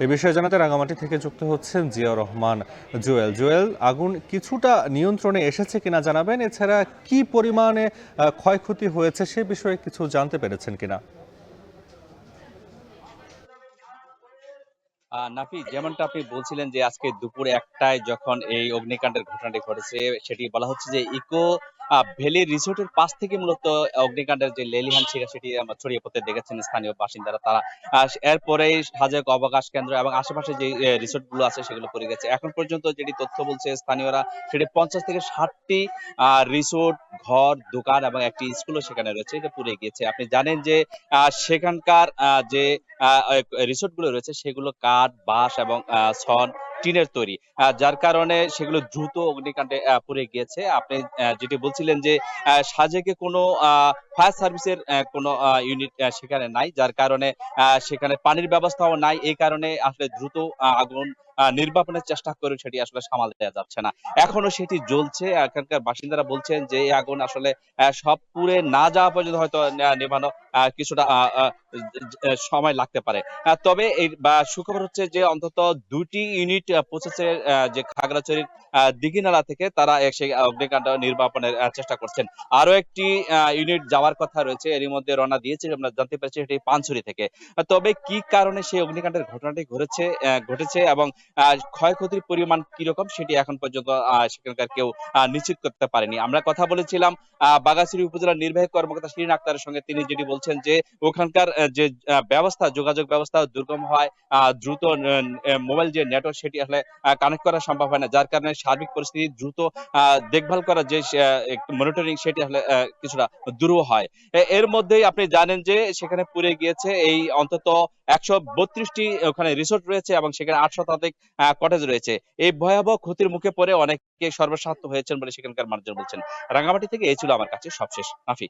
এ বিষয়ে জানাতে রাঙামাটি থেকে যুক্ত হচ্ছেন জিয়াউর রহমান জুয়েল। জুয়েল, আগুন কিছুটা নিয়ন্ত্রণে এসেছে কিনা জানাবেন, এছাড়া কি পরিমাণে ক্ষয়ক্ষতি হয়েছে সে বিষয়ে কিছু জানতে পেরেছেন কিনা? নাফি, যেমনটা আপনি বলছিলেন যে আজকে দুপুর ১টায় যখন এই অগ্নিকাণ্ডের ঘটনাটি ঘটেছে, সেটি বলা হচ্ছে যে ইকো ভ্যালি রিসোর্টের পাশ থেকে মূলত অগ্নিকাণ্ডের যে লেলিহান শিখা সেটি আমরা ছড়িয়ে পড়তে দেখেছেন স্থানীয় বাসিন্দারা। তারা এরপরেই সাজেক অবকাশ কেন্দ্র এবং আশেপাশে যে রিসোর্ট গুলো আছে সেগুলো পড়ে গেছে। এখন পর্যন্ত যেটি তথ্য বলছে স্থানীয়রা, সেটি ৫০ থেকে ৬০টি রিসোর্ট, ঘর, দোকান এবং একটি স্কুলও সেখানে রয়েছে, এটা পুড়ে গিয়েছে। আপনি জানেন যে সেখানকার যে রিসোর্ট গুলো রয়েছে সেগুলো কাঠ, বাঁশ এবং ছন, টিনের তৈরি। যার কারণে সেগুলো দ্রুত অগ্নিকাণ্ডে পুড়ে গিয়েছে। আপনি যেটি বলছিলেন যে সাজেকে কোনো ফায়ার সার্ভিসের কোনো ইউনিট সেখানে নাই। যার কারণে সেখানে পানির ব্যবস্থাও নাই। এই কারণে আসলে দ্রুত আগুন নির্বাপনের চেষ্টা করে সেটি আসলে সামাল দেয়া যাচ্ছে না। এখনো সেটি জ্বলছে। এখানকার বাসিন্দারা বলছেন যে এই আগুন আসলে সব পুড়ে না যাওয়া পর্যন্ত হয়তো নেভানো কিছুটা সময় লাগতে পারে। তবে এই সুখবর হচ্ছে যে অন্তত ২ টি ইউনিট পৌঁছেছে যে খাগড়াছড়ির দীঘিনালা থেকে, তারা এসে অগ্নিকাণ্ড নির্বাপনের চেষ্টা করছেন। আরো একটি ইউনিট যাওয়ার কথা রয়েছে, এরই মধ্যে রওনা দিয়েছে, আমরা জানতে পেরেছি এটি পানছড়ি থেকে। তবে কি কারণে সেই অগ্নিকাণ্ডের ঘটনাটি ঘটেছে এবং ক্ষয়ক্ষতির পরিমাণ কিরকম সেটি এখন পর্যন্ত সেখানকার কেউ নিশ্চিত করতে পারেনি। আমরা কথা বলেছিলাম বাগাছড়ি উপজেলার নির্বাহী কর্মকর্তা শিরিন আক্তারের সঙ্গে। তিনি যেটি বলছেন যে ওখানকার যে যোগাযোগ ব্যবস্থা দুর্গম হয়, দ্রুত মোবাইল যে নেটওয়ার্ক সেটি আসলে কানেক্ট করা সম্ভব হয় না। যার কারণে সার্বিক পরিস্থিতি দ্রুত দেখভাল করার যে মনিটরিং সেটি আসলে কিছুটা দুরূহ হয়। এর মধ্যেই আপনি জানেন যে সেখানে পুড়ে গিয়েছে এই অন্তত ১৩২টি ওখানে রিসোর্ট রয়েছে এবং সেখানে ৮ শতাধিক কটেজ রয়েছে। এই ভয়াবহ ক্ষতির মুখে পড়ে অনেকে সর্বস্বান্ত হয়েছেন বলে সেখানকার মানুষজন বলছেন। রাঙামাটি থেকে এই ছিল আমার কাছে সবশেষ। নাফি।